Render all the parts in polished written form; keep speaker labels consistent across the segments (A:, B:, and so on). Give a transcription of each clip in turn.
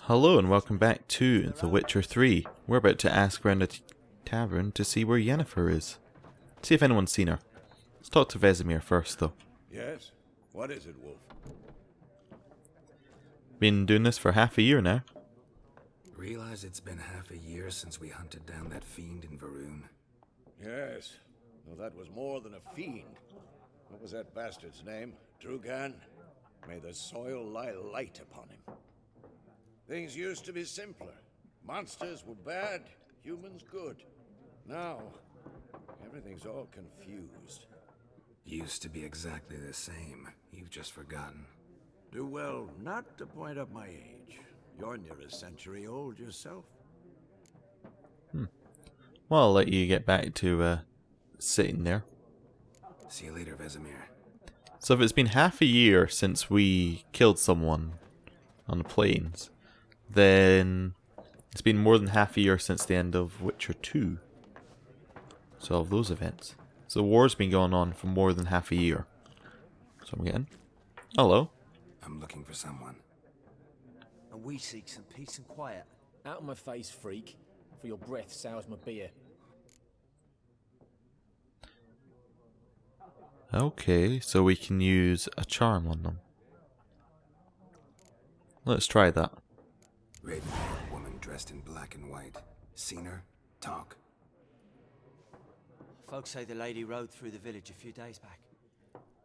A: Hello and welcome back to The Witcher 3. We're about to ask around the tavern to see where Yennefer is. See if anyone's seen her. Let's talk to Vesemir first though.
B: Yes? What is it, Wolf?
A: Been doing this for half a year now.
C: Realize it's been half a year since we hunted down that fiend in Varun.
B: Yes. Well, that was more than a fiend. What was that bastard's name? Drugan? May the soil lie light upon him. Things used to be simpler. Monsters were bad, humans good. Now, everything's all confused.
C: Used to be exactly the same. You've just forgotten.
B: Do well not to point up my age. You're near a century old yourself.
A: Well, I'll let you get back to sitting there.
C: See you later, Vesemir.
A: So if it's been half a year since we killed someone on the plains, then it's been more than half a year since the end of Witcher 2. So of those events. So the war's been going on for more than half a year. So I'm getting. Hello.
C: I'm looking for someone.
D: And we seek some peace and quiet.
E: Out of my face, freak, for your breath sours my beer.
A: Okay, so we can use a charm on them. Let's try that.
C: Raven-haired woman dressed in black and white. Seen her? Talk.
D: Folks say the lady rode through the village a few days back.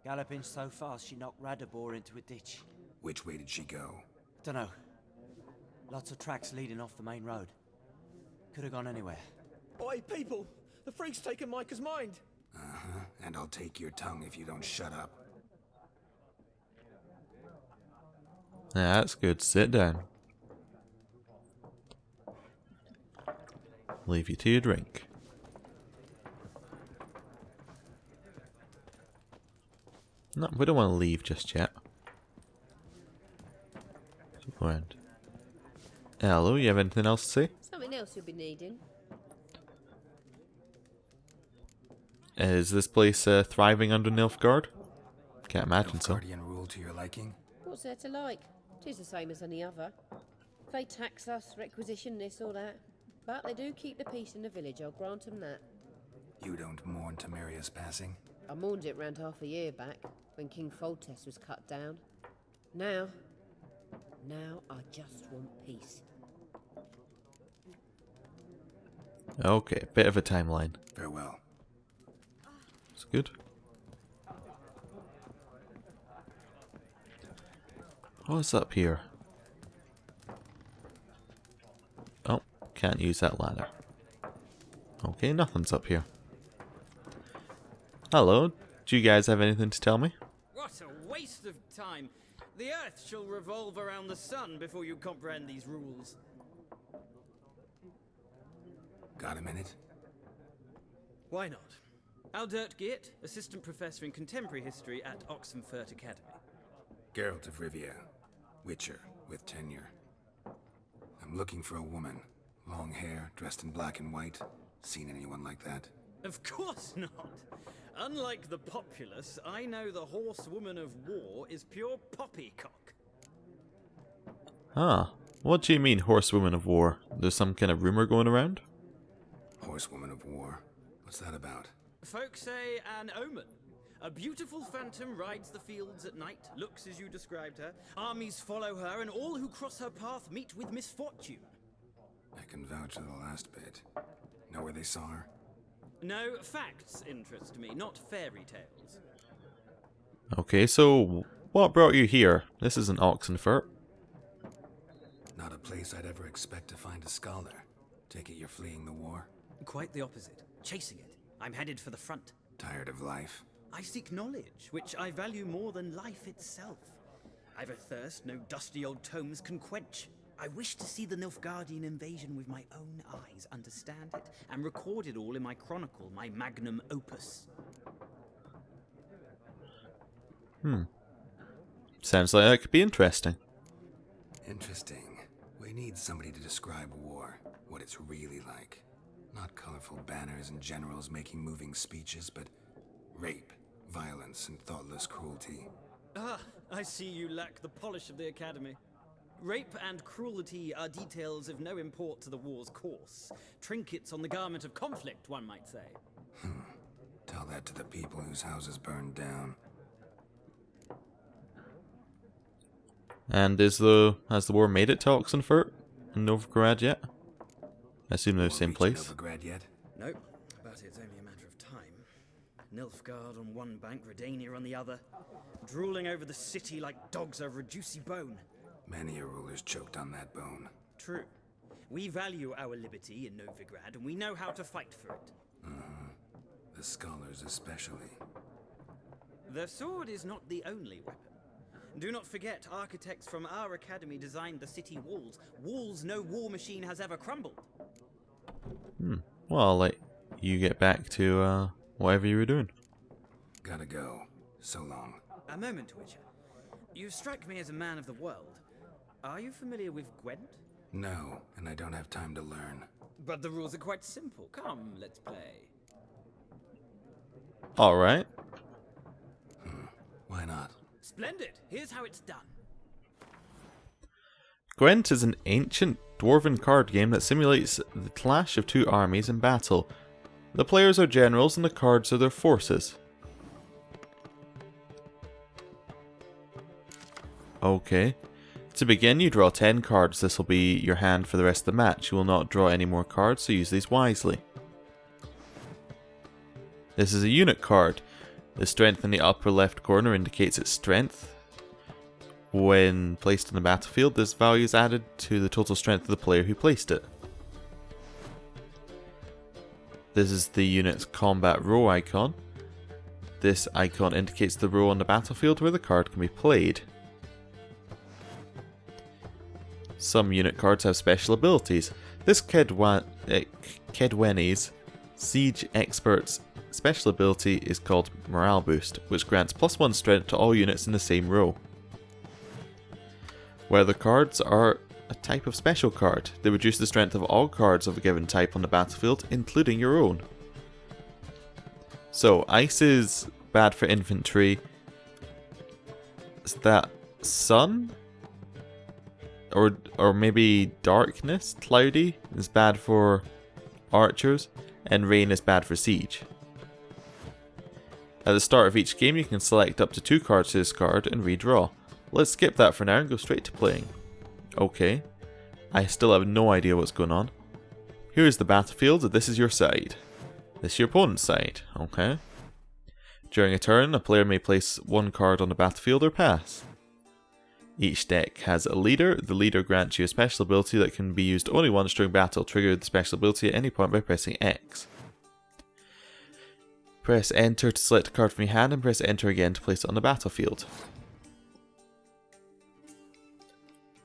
D: Galloping so fast she knocked Radabor into a ditch.
C: Which way did she go?
D: Dunno. Lots of tracks leading off the main road. Could have gone anywhere.
E: Oi, people! The freak's taken Micah's mind!
C: Uh-huh. And I'll take your tongue if you don't shut up.
A: Yeah, that's good. Sit down. Leave you to your drink. No, we don't want to leave just yet. So go ahead. Hello, you have anything else to say?
F: Something else you'll be needing.
A: Is this place thriving under Nilfgaard? Can't imagine so.
C: Guardian rule to your liking?
F: What's there to like? 'Tis the same as any other. They tax us, requisition this or that. But they do keep the peace in the village, I'll grant them that.
C: You don't mourn Temeria's passing?
F: I mourned it round half a year back, when King Foltest was cut down. Now I just want peace.
A: Okay, bit of a timeline.
C: Farewell.
A: It's good. What's up here? Oh, can't use that ladder. Okay, nothing's up here. Hello, do you guys have anything to tell me?
G: What a waste of time! The Earth shall revolve around the sun before you comprehend these rules.
C: Got a minute?
G: Why not? Aldert Geert, Assistant Professor in Contemporary History at Oxenfurt Academy.
C: Geralt of Rivia. Witcher, with tenure. I'm looking for a woman. Long hair, dressed in black and white. Seen anyone like that?
G: Of course not! Unlike the populace, I know the horsewoman of war is pure poppycock.
A: Ah, what do you mean, horsewoman of war? There's some kind of rumor going around?
C: Horsewoman of war. What's that about?
G: Folks say an omen. A beautiful phantom rides the fields at night, looks as you described her. Armies follow her, and all who cross her path meet with misfortune.
C: I can vouch for the last bit. Know where they saw her?
G: No, facts interest me, not fairy tales.
A: Okay, so what brought you here? This isn't Oxenfurt.
C: Not a place I'd ever expect to find a scholar. Take it you're fleeing the war?
G: Quite the opposite. Chasing it. I'm headed for the front.
C: Tired of life?
G: I seek knowledge, which I value more than life itself. I've a thirst no dusty old tomes can quench. I wish to see the Nilfgaardian invasion with my own eyes, understand it, and record it all in my chronicle, my magnum opus.
A: Sounds like that could be interesting.
C: Interesting. We need somebody to describe war, what it's really like. Not colorful banners and generals making moving speeches, but rape, violence, and thoughtless cruelty.
G: Ah, I see you lack the polish of the Academy. Rape and cruelty are details of no import to the war's course. Trinkets on the garment of conflict, one might say.
C: Tell that to the people whose houses burned down.
A: And has the war made it to Oxenfurt in Novigrad yet? I assume they're the same place.
C: Novigrad yet?
G: Nope, but it's only a matter of time. Nilfgaard on one bank, Redania on the other, drooling over the city like dogs over a juicy bone.
C: Many a ruler's choked on that bone.
G: True. We value our liberty in Novigrad, and we know how to fight for it.
C: The scholars especially.
G: The sword is not the only weapon. Do not forget, architects from our academy designed the city walls. Walls no war machine has ever crumbled.
A: Well, I'll let you get back to whatever you were doing.
C: Gotta go. So long.
G: A moment, Witcher. You strike me as a man of the world. Are you familiar with Gwent?
C: No, and I don't have time to learn.
G: But the rules are quite simple. Come, let's play.
A: Alright.
C: Why not?
G: Splendid. Here's how it's done.
A: Gwent is an ancient dwarven card game that simulates the clash of two armies in battle. The players are generals and the cards are their forces. Okay. To begin, you draw 10 cards. This will be your hand for the rest of the match. You will not draw any more cards, so use these wisely. This is a unit card. The strength in the upper left corner indicates its strength. When placed on the battlefield, this value is added to the total strength of the player who placed it. This is the unit's combat row icon. This icon indicates the row on the battlefield where the card can be played. Some unit cards have special abilities. This Kedwene's Siege Expert's special ability is called Morale Boost, which grants +1 strength to all units in the same row. Weather cards are a type of special card. They reduce the strength of all cards of a given type on the battlefield, including your own. So, ice is bad for infantry. Is that sun? Or maybe darkness, cloudy, is bad for archers, and rain is bad for siege. At the start of each game you can select up to 2 cards to discard and redraw. Let's skip that for now and go straight to playing. Okay, I still have no idea what's going on. Here's the battlefield, this is your side. This is your opponent's side, okay. During a turn, a player may place 1 card on the battlefield or pass. Each deck has a leader. The leader grants you a special ability that can be used only once during battle. Trigger the special ability at any point by pressing X. Press enter to select a card from your hand and press enter again to place it on the battlefield.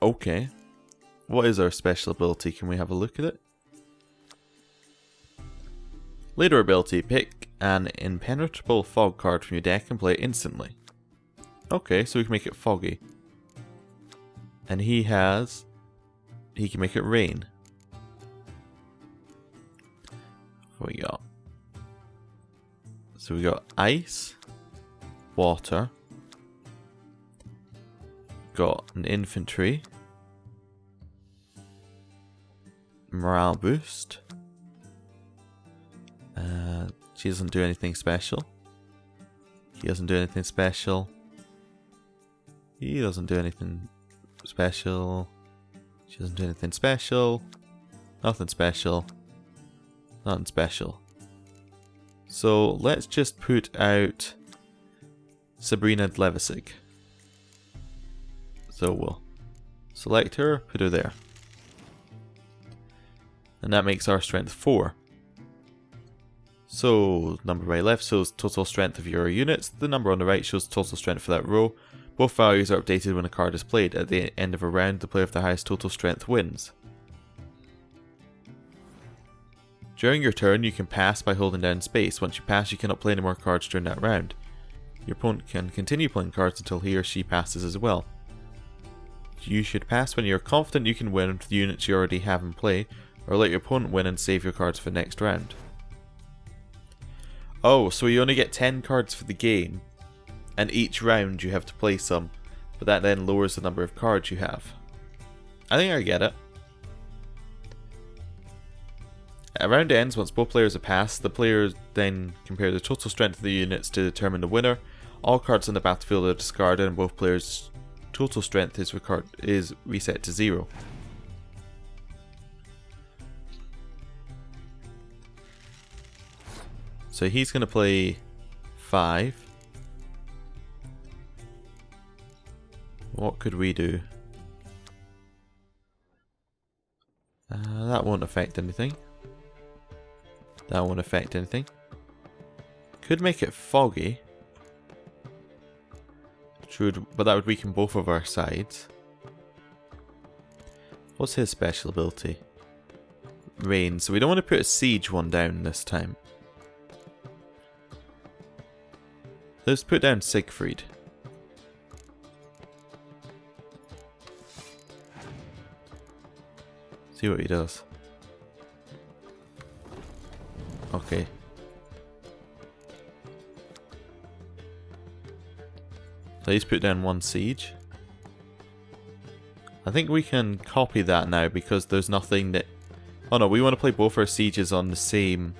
A: Okay. What is our special ability? Can we have a look at it? Leader ability. Pick an impenetrable fog card from your deck and play it instantly. Okay, so we can make it foggy. And he can make it rain. What we got? So we got ice, water, got an infantry, morale boost. She doesn't do anything special. He doesn't do anything special. He doesn't do anything special. She doesn't do anything special. Nothing special. Nothing special. So let's just put out Sabrina Dlevicig. So we'll select her, put her there. And that makes our strength 4. So number right left shows total strength of your units. The number on the right shows total strength for that row. Both values are updated when a card is played. At the end of a round, the player with the highest total strength wins. During your turn, you can pass by holding down space. Once you pass, you cannot play any more cards during that round. Your opponent can continue playing cards until he or she passes as well. You should pass when you're confident you can win with the units you already have in play, or let your opponent win and save your cards for next round. Oh, so you only get 10 cards for the game, and each round you have to play some, but that then lowers the number of cards you have. I think I get it. A round ends once both players have passed. The players then compare the total strength of the units to determine the winner. All cards on the battlefield are discarded and both players' total strength is reset to 0. So he's going to play 5. What could we do? That won't affect anything. That won't affect anything. Could make it foggy. True, but that would weaken both of our sides. What's his special ability? Rain. So we don't want to put a siege one down this time. Let's put down Siegfried. See what he does. Okay. So he's put down 1 siege. I think we can copy that now because there's nothing that... Oh no, we want to play both our sieges on the same...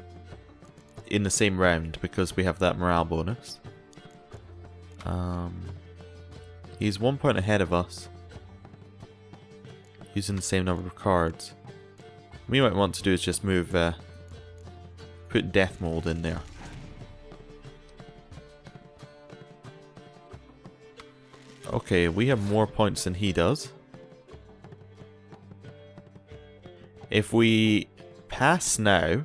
A: in the same round because we have that morale bonus. He's 1 point ahead of us. Using the same number of cards. What we might want to do is just move... put Death Mold in there. Okay, we have more points than he does. If we pass now,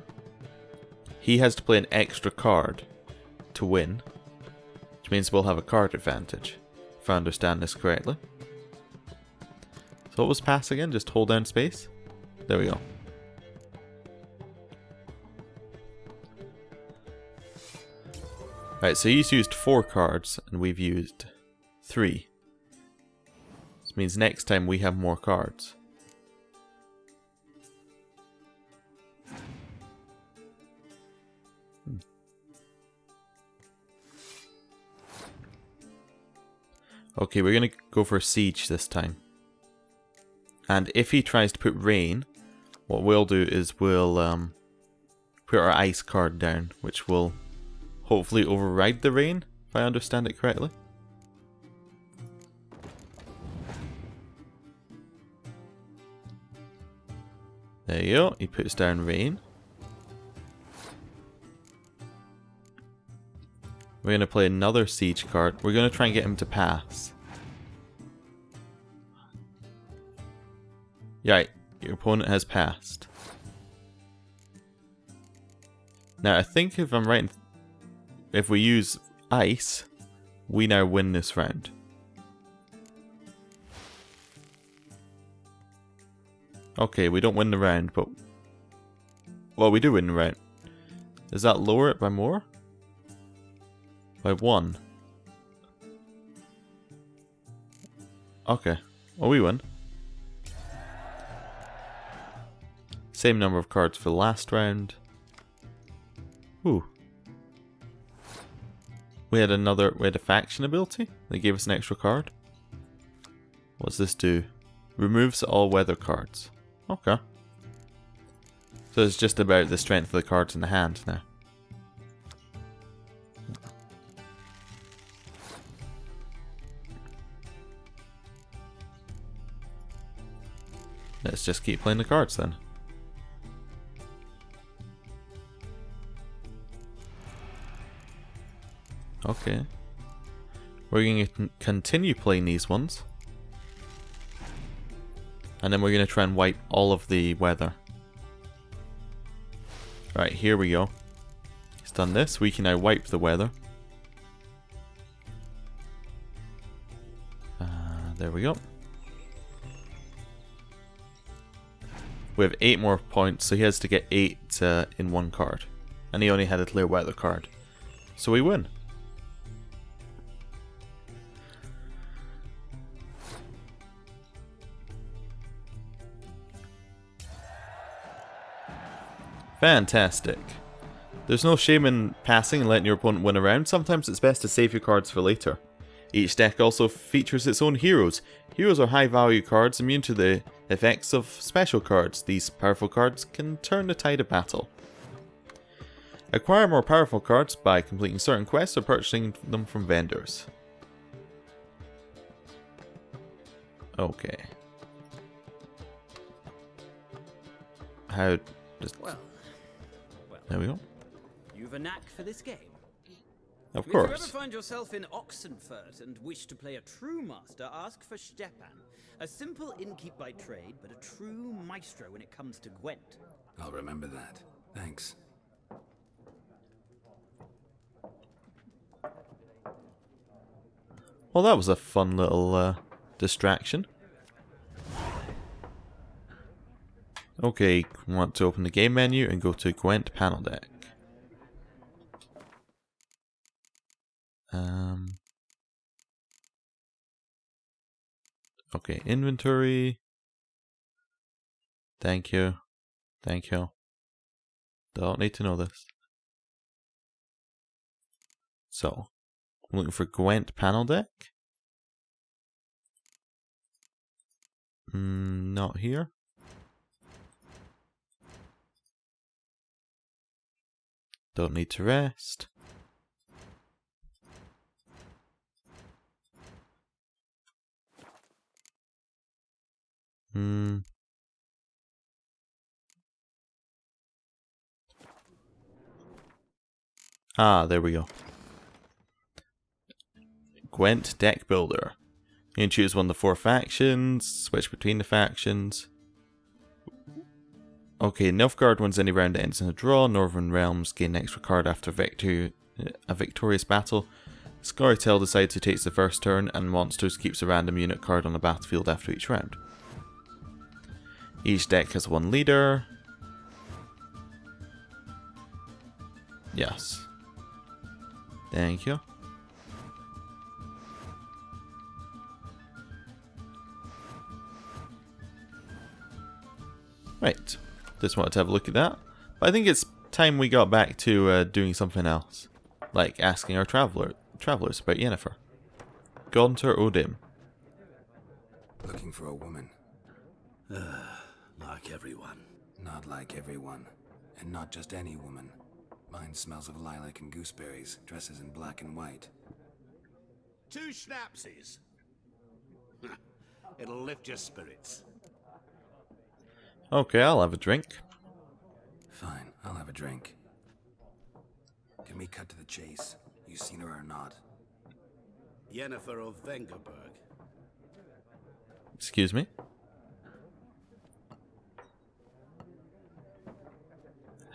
A: he has to play an extra card to win, which means we'll have a card advantage, if I understand this correctly. So what was pass again? Just hold down space? There we go. Right, so he's used 4 cards and we've used 3. This means next time we have more cards. Okay, we're going to go for siege this time. And if he tries to put rain, what we'll do is we'll put our ice card down, which will hopefully override the rain, if I understand it correctly. There you go, he puts down rain. We're going to play another siege card. We're going to try and get him to pass. Right, your opponent has passed. Now I think if I'm right, if we use ice, we now win this round. Okay, we don't win the round, but... Well, we do win the round. Does that lower it by more? By 1. Okay. Well, we win. Same number of cards for the last round. Ooh. We had a faction ability that gave us an extra card. What's this do? Removes all weather cards. Okay. So it's just about the strength of the cards in the hand now. Let's just keep playing the cards then. Okay. We're going to continue playing these ones. And then we're going to try and wipe all of the weather. Right, here we go. He's done this. We can now wipe the weather. There we go. We have 8 more points, so he has to get 8 in 1 card. And he only had a clear weather card. So we win. Fantastic. There's no shame in passing and letting your opponent win a round. Sometimes it's best to save your cards for later. Each deck also features its own heroes. Heroes are high value cards immune to the Effects of special cards. These powerful cards can turn the tide of battle. Acquire more powerful cards by completing certain quests or purchasing them from vendors. Okay. How does...
G: Well,
A: There we go.
G: you've a knack for this game.
A: Of
G: If you ever
A: course.
G: find yourself in Oxenfurt and wish to play a true master, ask for Stepan. A simple innkeep by trade, but a true maestro when it comes to Gwent.
C: I'll remember that. Thanks.
A: Well, that was a fun little distraction. Okay, want to open the game menu and go to Gwent panel deck. Okay, inventory. Thank you. Thank you. Don't need to know this. So, I'm looking for Gwent panel deck. Not here. Don't need to rest. Ah, there we go. Gwent deck builder. You can choose one of the 4 factions, switch between the factions. Okay, Nilfgaard wins any round that ends in a draw. Northern Realms gain an extra card after a victorious battle. Scorytell decides who takes the first turn, and Monsters keeps a random unit card on the battlefield after each round. Each deck has 1 leader. Yes. Thank you. Right. Just wanted to have a look at that. But I think it's time we got back to doing something else. Like asking our travelers about Yennefer. Gaunter Odim.
C: Looking for a woman.
B: Like everyone.
C: Not like everyone. And not just any woman. Mine smells of lilac and gooseberries, dresses in black and white.
B: 2 schnapsies. It'll lift your spirits.
A: Okay, I'll have a drink.
C: Fine, I'll have a drink. Can we cut to the chase? You seen her or not?
B: Yennefer of Vengerberg.
A: Excuse me?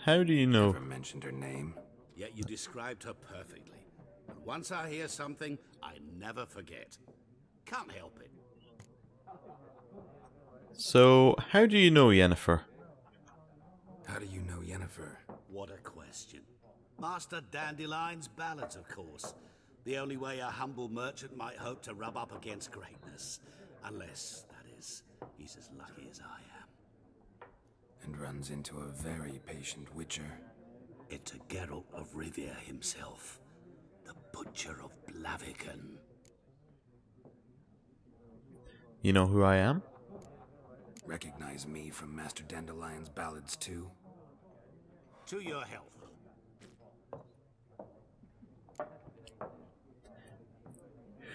A: How do you know?
C: Never mentioned her name.
B: Yet you described her perfectly. And once I hear something, I never forget. Can't help it.
A: So, how do you know Yennefer?
C: How do you know Yennefer?
B: What a question. Master Dandelion's ballads, of course. The only way a humble merchant might hope to rub up against greatness. Unless, that is, he's as lucky as I am.
C: And runs into a very patient witcher.
B: Into Geralt of Rivia himself. The Butcher of Blaviken.
A: You know who I am?
C: Recognize me from Master Dandelion's ballads too?
B: To your health.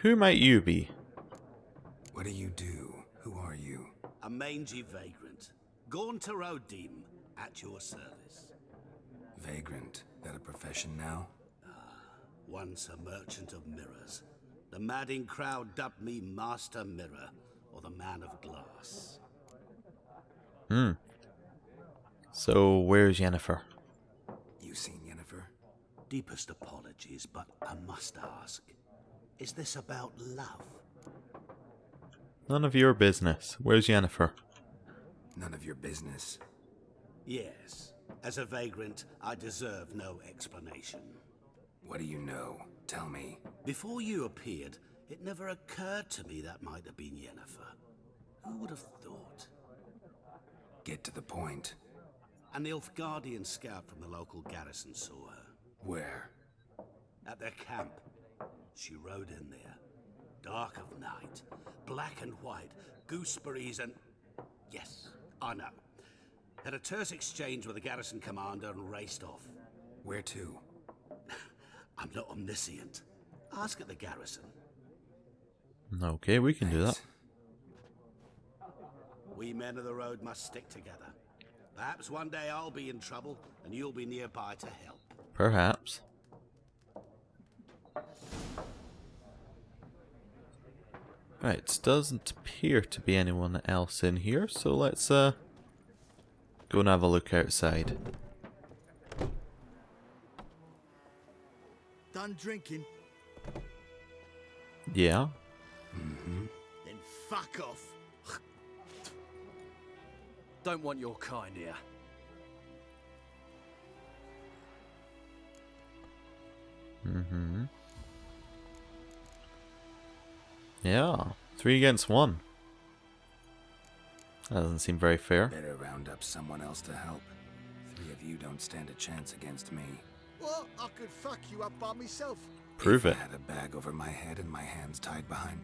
A: Who might you be?
C: What do you do? Who are you?
B: A mangy vagrant. Gaunter Odim, at your service.
C: Vagrant. That a profession now?
B: Once a merchant of mirrors. The madding crowd dubbed me Master Mirror, or the Man of Glass.
A: So, where's Yennefer?
C: You seen Yennefer?
B: Deepest apologies, but I must ask. Is this about love?
A: None of your business. Where's Yennefer?
C: None of your business.
B: Yes. As a vagrant, I deserve no explanation.
C: What do you know? Tell me.
B: Before you appeared, it never occurred to me that might have been Yennefer. Who would have thought?
C: Get to the point.
B: An Nilfgaardian scout from the local garrison saw her.
C: Where?
B: At their camp. She rode in there. Dark of night. Black and white. Gooseberries and...
H: Yes, I know. Had a terse exchange with the garrison commander and raced off.
C: Where to?
H: I'm not omniscient. Ask at the garrison.
A: Okay, we can do that.
H: We men of the road must stick together. Perhaps one day I'll be in trouble and you'll be nearby to help.
A: Perhaps. Right, doesn't appear to be anyone else in here, so let's go and have a look outside.
I: Done drinking?
A: Yeah.
I: Then fuck off.
E: Don't want your kind here.
A: Yeah. 3 against 1. That doesn't seem very fair.
C: Better round up someone else to help. 3 of you don't stand a chance against me.
I: Well, I could fuck you up by myself.
A: Prove
C: If
A: it.
C: I had a bag over my head and my hands tied behind...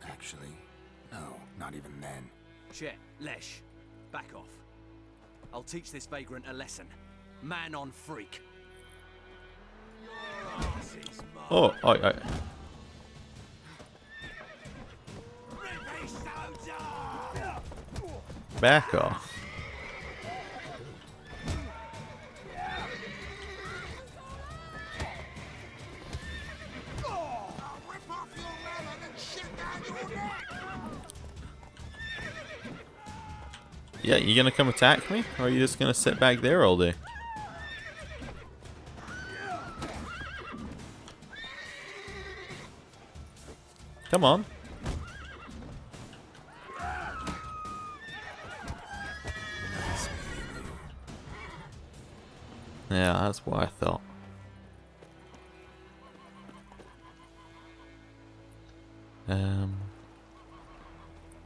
C: Actually, no, not even then.
E: Chet, Lesh, back off. I'll teach this vagrant a lesson. Man on freak.
A: Oh, back off. Yeah, you gonna come attack me? Or are you just gonna sit back there all day? Come on. Yeah, that's what I thought.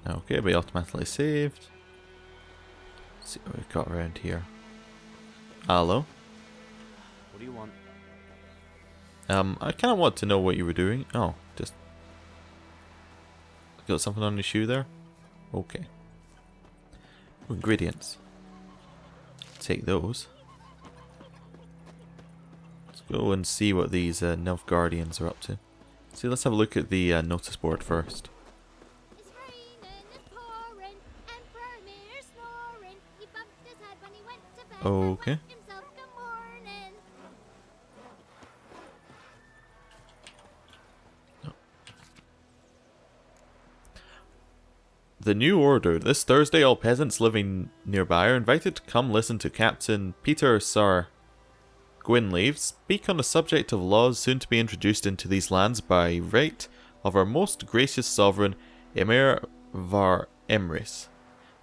A: Okay, we automatically saved. Let's see what we've got around here. Hello.
D: What do you want?
A: I kind of want to know what you were doing. Oh, just got something on your shoe there. Okay. Ingredients. Take those. Let's go and see what these Nilfgaardians are up to. See, let's have a look at the notice board first.
J: It's raining, it's pouring, Emperor Mirror snoring. He bumped his head when he went to bed.
A: Okay.
J: And whacked himself, good morning.
A: The new order. This Thursday, all peasants living nearby are invited to come listen to Captain Peter Sar Gwynleve speak on the subject of laws soon to be introduced into these lands by right of our most gracious sovereign, Emir Var Emrys.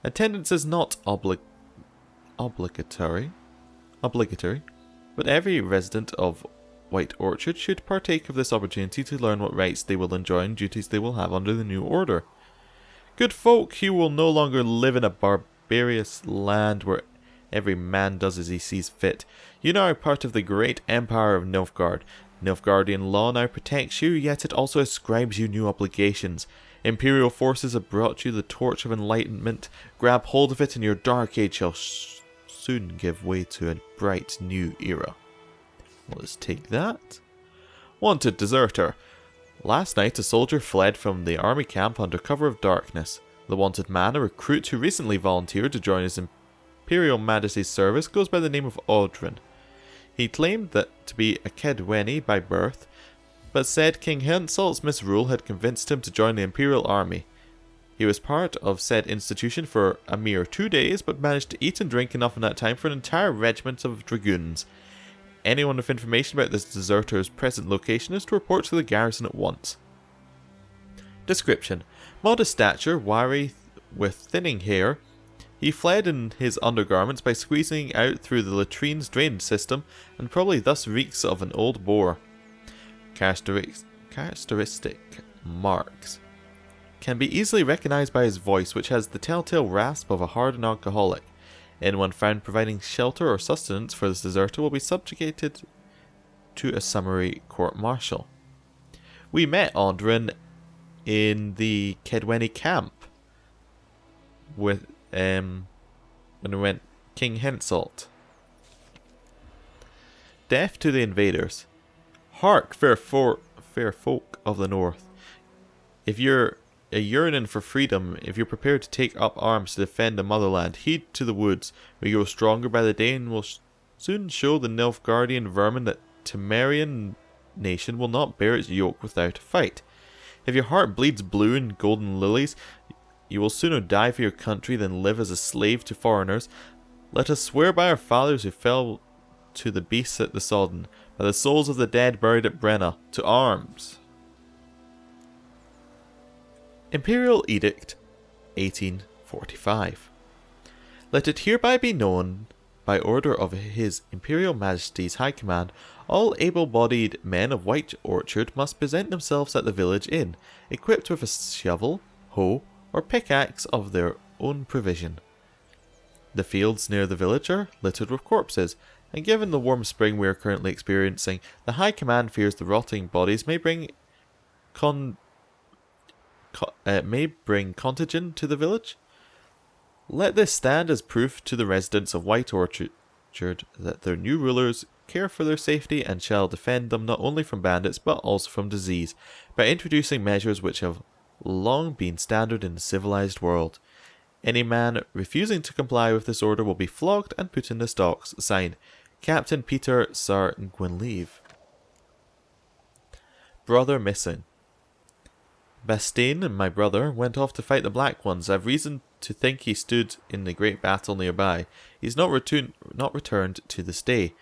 A: Attendance is not obligatory, but every resident of White Orchard should partake of this opportunity to learn what rights they will enjoy and duties they will have under the new order. Good folk, you will no longer live in a barbarous land where every man does as he sees fit. You now are part of the great empire of Nilfgaard. Nilfgaardian law now protects you, yet it also ascribes you new obligations. Imperial forces have brought you the torch of enlightenment. Grab hold of it and your dark age shall soon give way to a bright new era. Let's take that. Wanted deserter. Last night, a soldier fled from the army camp under cover of darkness. The wanted man, a recruit who recently volunteered to join his Imperial Majesty's service, goes by the name of Audrin. He claimed that to be a Kedweni by birth, but said King Hensalt's misrule had convinced him to join the Imperial Army. He was part of said institution for a mere 2 days, but managed to eat and drink enough in that time for an entire regiment of dragoons. Anyone with information about this deserter's present location is to report to the garrison at once. Description: modest stature, wiry with thinning hair. He fled in his undergarments by squeezing out through the latrine's drainage system, and probably thus reeks of an old boar. Characteristic marks can be easily recognized by his voice, which has the telltale rasp of a hardened alcoholic. Anyone found providing shelter or sustenance for this deserter will be subjugated to a summary court-martial. We met Audrin in the Kedweni camp when we went King Henselt. Death to the invaders. Hark, fair folk of the north. If you're a yearning for freedom, if you're prepared to take up arms to defend the motherland, heed to the woods. We grow stronger by the day and will soon show the Nilfgaardian vermin that Temerian nation will not bear its yoke without a fight. If your heart bleeds blue and golden lilies, you will sooner die for your country than live as a slave to foreigners. Let us swear by our fathers who fell to the beasts at the sodden, by the souls of the dead buried at Brenna, to arms. Imperial Edict, 1845. Let it hereby be known, by order of His Imperial Majesty's High Command, all able-bodied men of White Orchard must present themselves at the village inn, equipped with a shovel, hoe, or pickaxe of their own provision. The fields near the village are littered with corpses, and given the warm spring we are currently experiencing, the High Command fears the rotting bodies may bring contagion to the village. Let this stand as proof to the residents of White Orchard that their new rulers care for their safety and shall defend them not only from bandits but also from disease, by introducing measures which have long been standard in the civilized world. Any man refusing to comply with this order will be flogged and put in the stocks. Signed, Captain Peter Sir Gwynleve. Brother missing. Bastien, my brother, went off to fight the Black Ones. I've reason to think he stood in the great battle nearby. He's not returned to this day.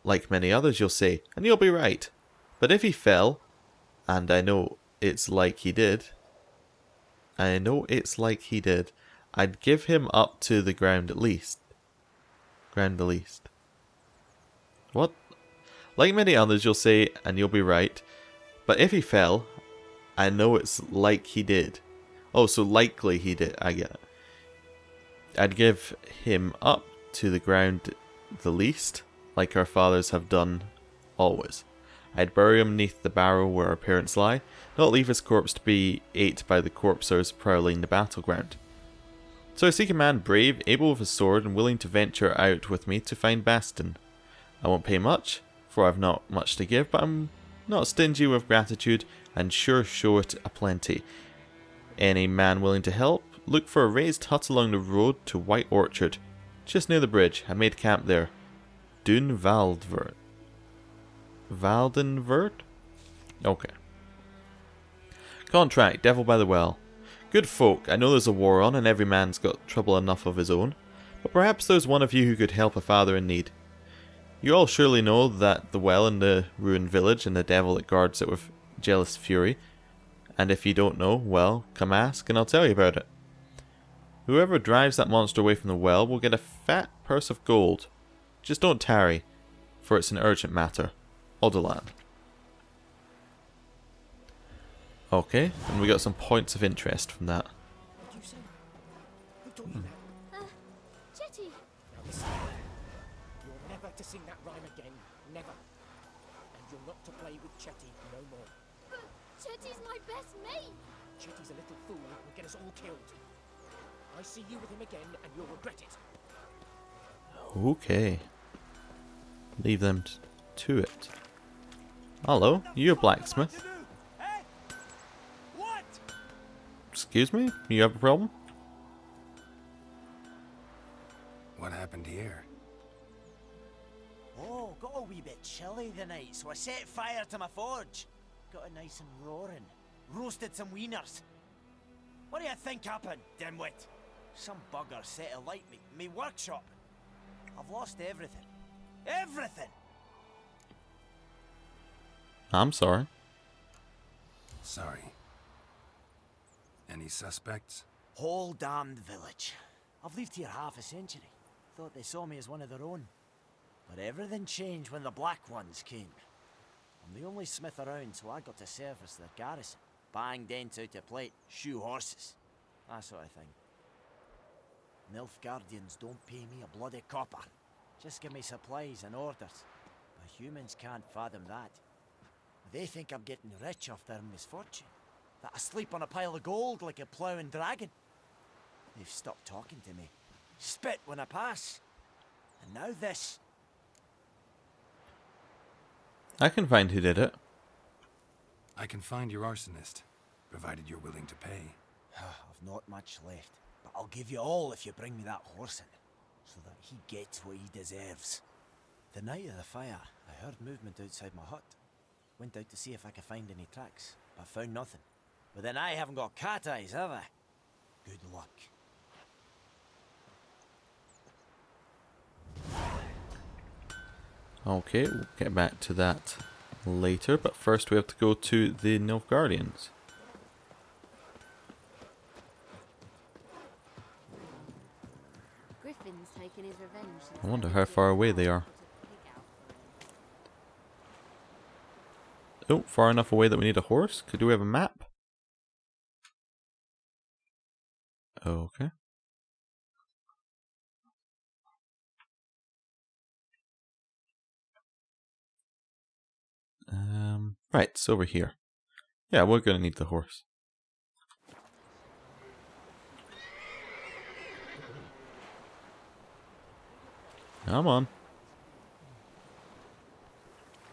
A: Like many others, you'll say, and you'll be right. But if he fell, and I know it's like he did, I'd give him up to the ground at least. What? Like many others, you'll say, and you'll be right. But if he fell, I know it's like he did. Oh, so likely he did. I get it. I'd give him up to the ground the least, like our fathers have done always. I'd bury him neath the barrow where our parents lie, not leave his corpse to be ate by the corpsers prowling the battleground. So I seek a man brave, able with a sword, and willing to venture out with me to find Bastion. I won't pay much, for I've not much to give, but I'm not stingy with gratitude, and sure show it aplenty. Any man willing to help, look for a raised hut along the road to White Orchard, just near the bridge. I made camp there. Dun Valdenvert. Okay. Contract, Devil by the Well. Good folk, I know there's a war on and every man's got trouble enough of his own, but perhaps there's one of you who could help a father in need. You all surely know that the well in the ruined village and the devil that guards it with jealous fury, and if you don't know, well, come ask and I'll tell you about it. Whoever drives that monster away from the well will get a fat purse of gold. Just don't tarry, for it's an urgent matter. Alderlan. Okay, and we got some points of interest from that.
J: Chetty.
K: You're never to sing that rhyme again. Never. And you're not to play with Chetty no more.
J: But Chetty's my best mate.
K: Chetty's a little fool who will get us all killed. I see you with him again and you'll regret it.
A: Okay. Leave them to it. Hello, you a blacksmith?
E: What?
A: Excuse me? You have a problem?
C: What happened here?
D: Oh, got a wee bit chilly the night, so I set fire to my forge. Got it nice and roaring. Roasted some wieners. What do you think happened, dimwit? Some bugger set alight me workshop. I've lost everything. Everything!
A: I'm sorry.
C: Sorry. Any suspects?
D: Whole damned village. I've lived here half a century. Thought they saw me as one of their own. But everything changed when the Black Ones came. I'm the only smith around, so I got to service their garrison. Bang dents out of plate, shoe horses. That sort of thing. Nilfgaardians don't pay me a bloody copper. Just give me supplies and orders. But humans can't fathom that. They think I'm getting rich off their misfortune. That I sleep on a pile of gold like a ploughing dragon. They've stopped talking to me. Spit when I pass. And now this.
A: I can find who did it.
C: I can find your arsonist, provided you're willing to pay.
D: I've not much left, but I'll give you all if you bring me that horse in, so that he gets what he deserves. The night of the fire, I heard movement outside my hut. Went out to see if I could find any tracks, but found nothing. But then I haven't got cat eyes, have I? Good luck.
A: Okay, we'll get back to that later, but first we have to go to the Nilfgaardians.
J: Griffin's taken his revenge.
A: I wonder how far away they are. Oh, far enough away that we need a horse? Could we have a map? Okay. Right, it's over here. Yeah, we're gonna need the horse. Come on.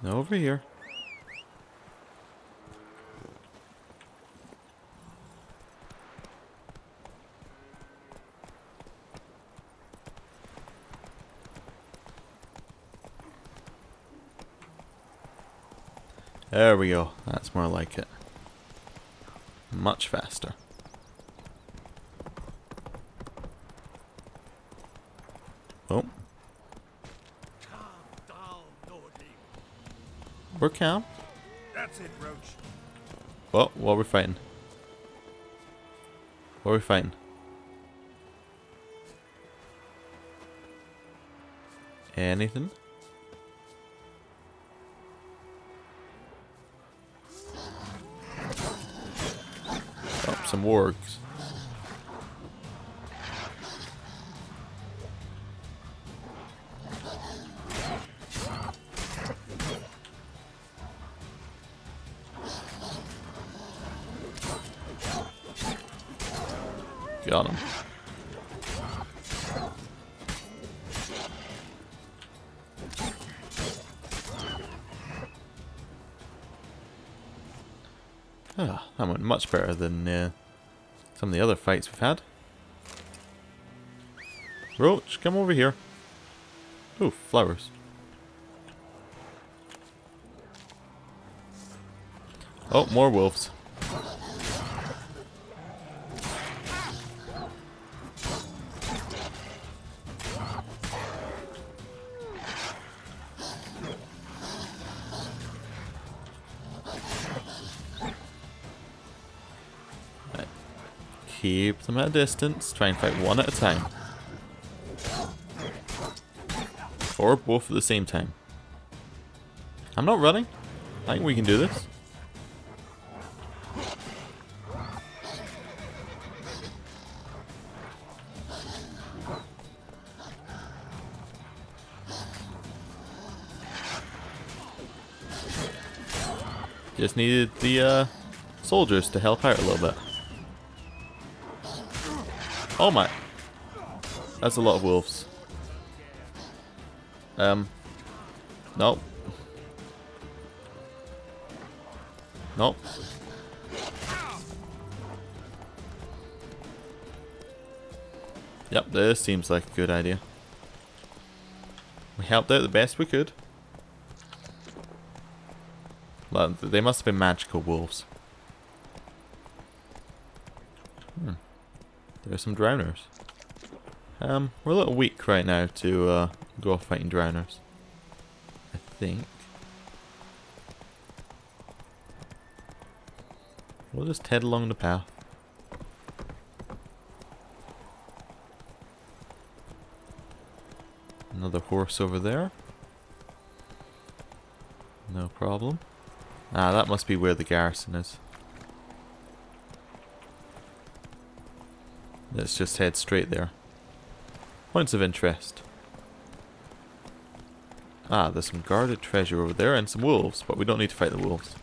A: Over here. There we go. That's more like it. Much faster. Oh. We're calm.
I: That's it, Roach.
A: Oh, what are we fighting? What are we fighting? Anything? Oh, some wargs. Got him. Ah, that went much better than some of the other fights we've had. Roach, come over here. Ooh, flowers. Oh, more wolves. Keep them at a distance. Try and fight one at a time. Or both at the same time. I'm not running. I think we can do this. Just needed the soldiers to help out a little bit. Oh my. That's a lot of wolves. Nope. Nope. Yep, this seems like a good idea. We helped out the best we could. Well, they must have been magical wolves. There's some drowners. We're a little weak right now to go off fighting drowners. I think. We'll just head along the path. Another horse over there. No problem. Ah, that must be where the garrison is. Let's just head straight there. Points of interest. Ah, there's some guarded treasure over there and some wolves, but we don't need to fight the wolves.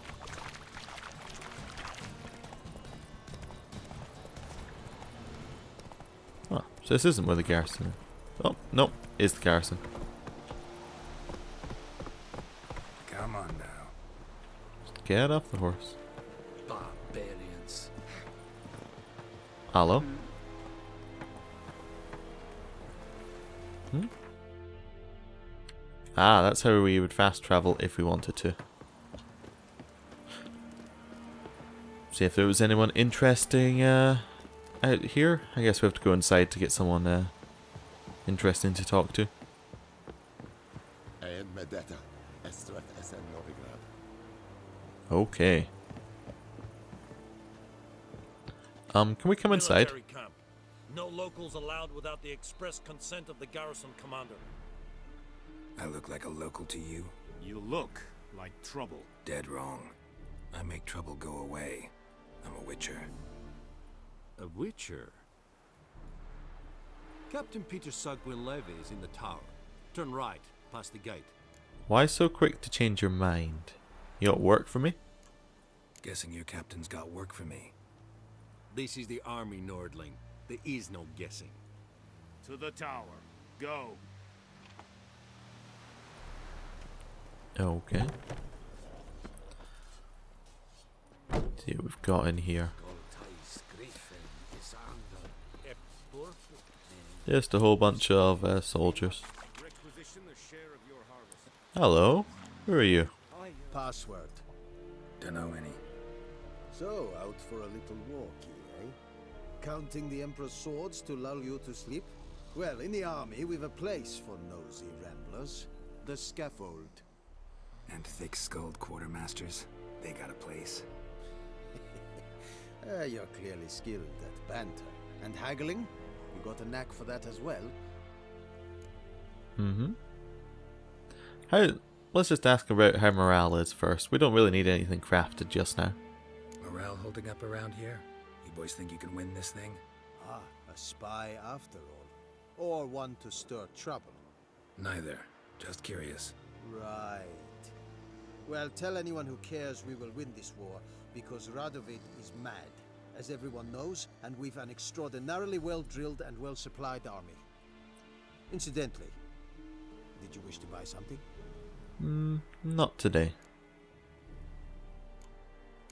A: So this isn't where the garrison is. Oh, no, it's the garrison.
C: Come on now.
A: Get off the horse.
E: Barbarians.
A: Hello? Ah, that's how we would fast travel if we wanted to. See if there was anyone interesting out here. I guess we have to go inside to get someone interesting to talk to. Okay. Can we come inside?
L: Military camp. No locals allowed without the express consent of the garrison commander.
C: I look like a local to you?
H: You look like trouble.
C: Dead wrong. I make trouble go away. I'm a witcher.
E: A witcher? Captain Peter Sagwin-Levy is in the tower. Turn right, past the gate.
A: Why so quick to change your mind? You got work for me?
C: Guessing your captain's got work for me.
E: This is the army, Nordling. There is no guessing.
H: To the tower. Go.
A: Okay. Let's see what we've got in here. Just a whole bunch of soldiers. Hello. Who are you?
I: Password.
C: Dunno any.
I: So, out for a little walk, eh? Counting the Emperor's swords to lull you to sleep? Well, in the army, we've a place for nosy ramblers. The scaffold.
C: And thick-skulled quartermasters. They got a place.
I: You're clearly skilled at banter. And haggling? You got a knack for that as well?
A: Mm-hmm. Let's just ask about how morale is first. We don't really need anything crafted just now.
C: Morale holding up around here? You boys think you can win this thing?
I: Ah, a spy after all. Or one to stir trouble.
C: Neither. Just curious.
I: Right. Well, tell anyone who cares we will win this war, because Radovid is mad, as everyone knows, and we've an extraordinarily well-drilled and well-supplied army. Incidentally, did you wish to buy something?
A: Not today.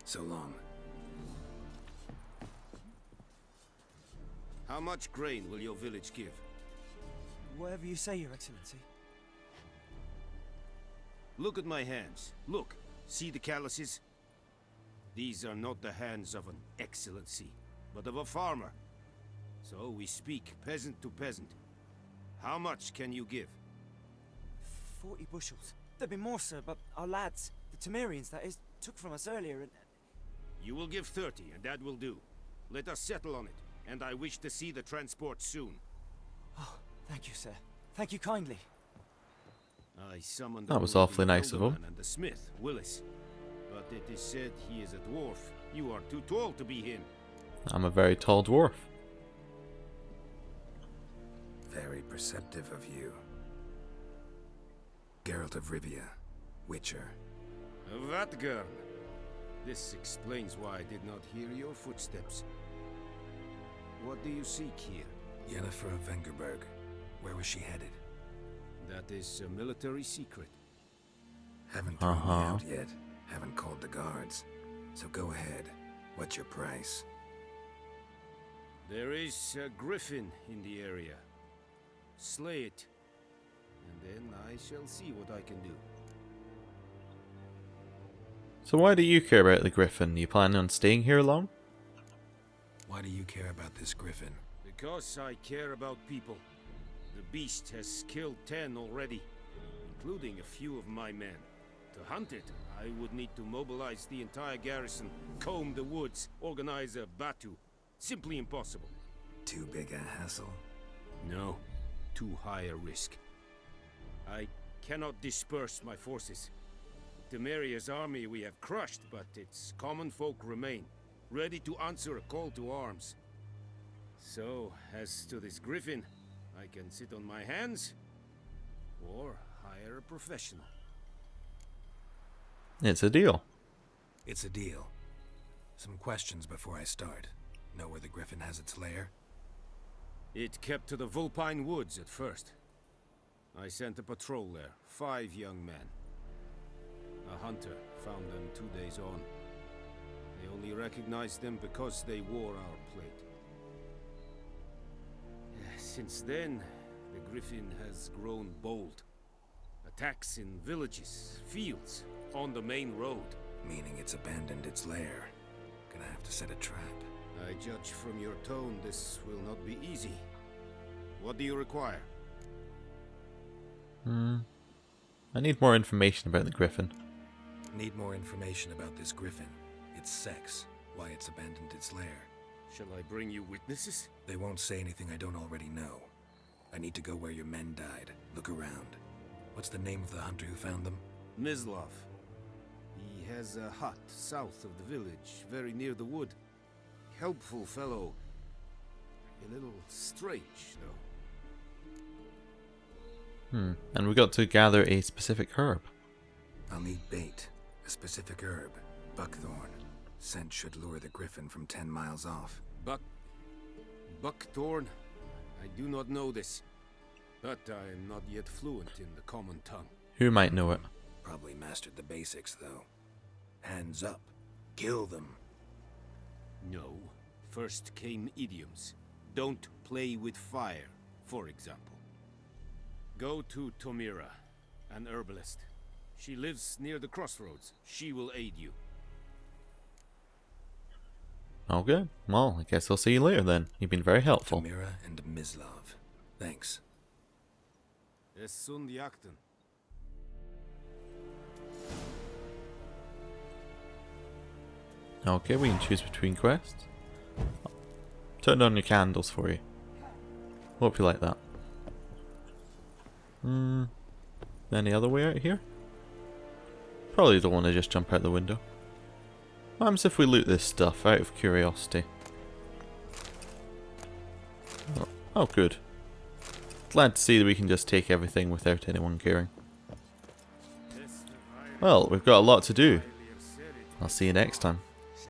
C: So long.
H: How much grain will your village give?
D: Whatever you say, Your Excellency.
H: Look at my hands. Look. See the calluses? These are not the hands of an excellency, but of a farmer. So we speak peasant to peasant. How much can you give?
D: 40 bushels. There'd be more, sir, but our lads, the Temerians, that is, took from us earlier and...
H: You will give 30, and that will do. Let us settle on it, and I wish to see the transport soon.
D: Oh, thank you, sir. Thank you kindly.
H: I summoned
A: That was awfully nice of him.
H: And the smith, Willis. But it is said he is a dwarf. You are too tall to be him.
A: I'm a very tall dwarf.
C: Very perceptive of you. Geralt of Rivia, Witcher.
H: Vatgern. This explains why I did not hear your footsteps. What do you seek here?
C: Yennefer of Vengerberg. Where was she headed?
H: That is a military secret.
C: Haven't thrown me out yet. Haven't called the guards. So go ahead. What's your price?
H: There is a griffin in the area. Slay it. And then I shall see what I can do.
A: So why do you care about the griffin? You planning on staying here long?
C: Why do you care about this griffin?
H: Because I care about people. The beast has killed 10 already, including a few of my men. To hunt it, I would need to mobilize the entire garrison, comb the woods, organize a batu. Simply impossible.
C: Too big a hassle?
H: No, too high a risk. I cannot disperse my forces. Temeria's army we have crushed, but its common folk remain, ready to answer a call to arms. So, as to this griffin, I can sit on my hands, or hire a professional.
A: It's a deal.
C: It's a deal. Some questions before I start. Know where the griffin has its lair?
H: It kept to the Vulpine Woods at first. I sent a patrol there, 5 young men. A hunter found them 2 days on. They only recognized them because they wore our plate. Since then, the Griffin has grown bold. Attacks in villages, fields, on the main road.
C: Meaning it's abandoned its lair. Gonna have to set a trap.
H: I judge from your tone this will not be easy. What do you require?
A: I need more information about the Griffin.
C: Need more information about this Griffin. Its sex, why it's abandoned its lair.
H: Shall I bring you witnesses?
C: They won't say anything I don't already know. I need to go where your men died. Look around. What's the name of the hunter who found them?
H: Mislav. He has a hut south of the village, very near the wood. Helpful fellow. A little strange, though.
A: And we got to gather a specific herb.
C: I'll need bait. A specific herb. Buckthorn. Scent should lure the Griffin from 10 miles off.
H: Buckthorn? I do not know this. But I am not yet fluent in the common tongue.
A: Who might know it?
C: Probably mastered the basics, though. Hands up. Kill them.
H: No. First came idioms. Don't play with fire, for example. Go to Tomira, an herbalist. She lives near the crossroads. She will aid you.
A: Okay, well, I guess I'll see you later then. You've been very helpful.
C: Tomira and Mislav. Thanks.
H: Es sunt jakten.
A: Okay, we can choose between quests. Turn on your candles for you. Hope you like that. Any other way out here? Probably don't want to just jump out the window. What happens if we loot this stuff out of curiosity? Oh, good. Glad to see that we can just take everything without anyone caring. Well, we've got a lot to do. I'll see you next time.